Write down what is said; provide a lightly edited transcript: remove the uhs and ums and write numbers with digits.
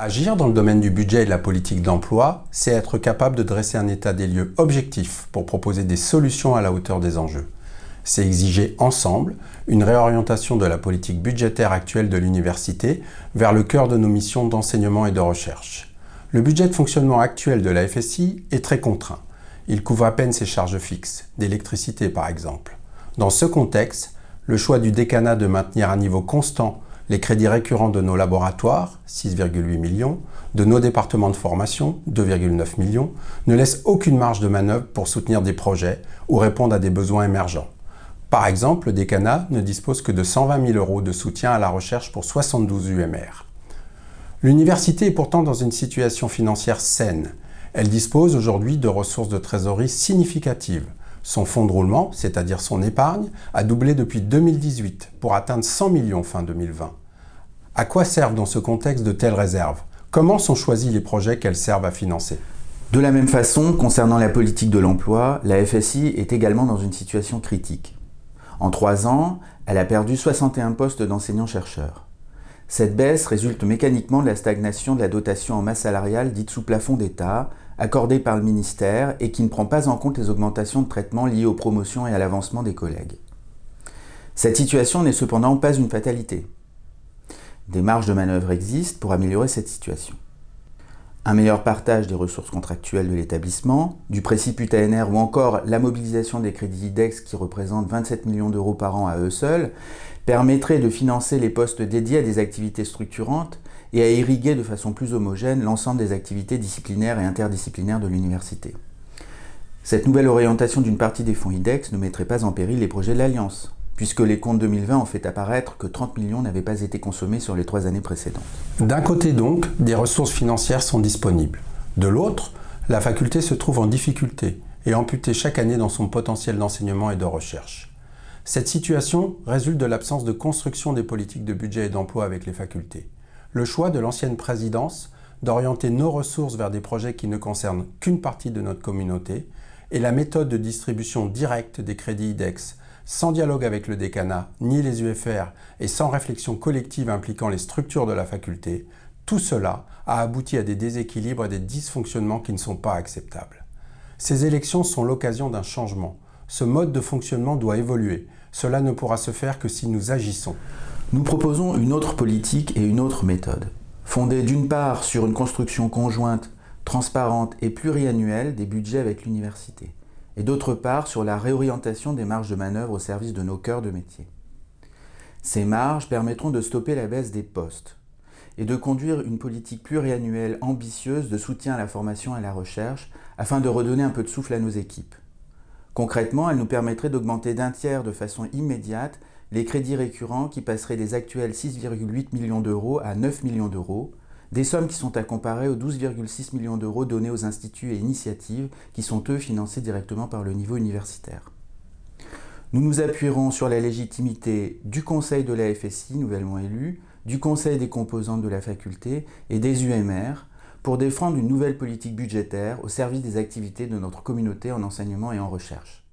Agir dans le domaine du budget et de la politique d'emploi, c'est être capable de dresser un état des lieux objectif pour proposer des solutions à la hauteur des enjeux. C'est exiger ensemble une réorientation de la politique budgétaire actuelle de l'université vers le cœur de nos missions d'enseignement et de recherche. Le budget de fonctionnement actuel de la FSI est très contraint. Il couvre à peine ses charges fixes, d'électricité par exemple. Dans ce contexte, le choix du décanat de maintenir à niveau constant les crédits récurrents de nos laboratoires, 6,8 millions, de nos départements de formation, 2,9 millions, ne laisse aucune marge de manœuvre pour soutenir des projets ou répondre à des besoins émergents. Par exemple, le décanat ne dispose que de 120 000 € de soutien à la recherche pour 72 UMR. L'université est pourtant dans une situation financière saine. Elle dispose aujourd'hui de ressources de trésorerie significatives. Son fonds de roulement, c'est-à-dire son épargne, a doublé depuis 2018 pour atteindre 100 millions fin 2020. À quoi servent dans ce contexte de telles réserves? Comment sont choisis les projets qu'elles servent à financer? De la même façon, concernant la politique de l'emploi, la FSI est également dans une situation critique. En 3 ans, elle a perdu 61 postes d'enseignants-chercheurs. Cette baisse résulte mécaniquement de la stagnation de la dotation en masse salariale dite sous plafond d'État, accordée par le ministère et qui ne prend pas en compte les augmentations de traitement liées aux promotions et à l'avancement des collègues. Cette situation n'est cependant pas une fatalité. Des marges de manœuvre existent pour améliorer cette situation. Un meilleur partage des ressources contractuelles de l'établissement, du préciput ANR ou encore la mobilisation des crédits IDEX qui représentent 27 millions d'euros par an à eux seuls, permettrait de financer les postes dédiés à des activités structurantes et à irriguer de façon plus homogène l'ensemble des activités disciplinaires et interdisciplinaires de l'université. Cette nouvelle orientation d'une partie des fonds IDEX ne mettrait pas en péril les projets de l'Alliance, puisque les comptes 2020 ont fait apparaître que 30 millions n'avaient pas été consommés sur les 3 années précédentes. D'un côté donc, des ressources financières sont disponibles. De l'autre, la faculté se trouve en difficulté et amputée chaque année dans son potentiel d'enseignement et de recherche. Cette situation résulte de l'absence de construction des politiques de budget et d'emploi avec les facultés. Le choix de l'ancienne présidence d'orienter nos ressources vers des projets qui ne concernent qu'une partie de notre communauté et la méthode de distribution directe des crédits IDEX sans dialogue avec le décanat, ni les UFR et sans réflexion collective impliquant les structures de la faculté, tout cela a abouti à des déséquilibres et des dysfonctionnements qui ne sont pas acceptables. Ces élections sont l'occasion d'un changement. Ce mode de fonctionnement doit évoluer. Cela ne pourra se faire que si nous agissons. Nous proposons une autre politique et une autre méthode, fondée d'une part sur une construction conjointe, transparente et pluriannuelle des budgets avec l'université, et d'autre part sur la réorientation des marges de manœuvre au service de nos cœurs de métier. Ces marges permettront de stopper la baisse des postes et de conduire une politique pluriannuelle ambitieuse de soutien à la formation et à la recherche afin de redonner un peu de souffle à nos équipes. Concrètement, elle nous permettrait d'augmenter d'un tiers de façon immédiate les crédits récurrents qui passeraient des actuels 6,8 millions d'euros à 9 millions d'euros, des sommes qui sont à comparer aux 12,6 millions d'euros donnés aux instituts et initiatives qui sont eux financés directement par le niveau universitaire. Nous nous appuierons sur la légitimité du Conseil de la FSI nouvellement élu, du Conseil des composantes de la faculté et des UMR pour défendre une nouvelle politique budgétaire au service des activités de notre communauté en enseignement et en recherche.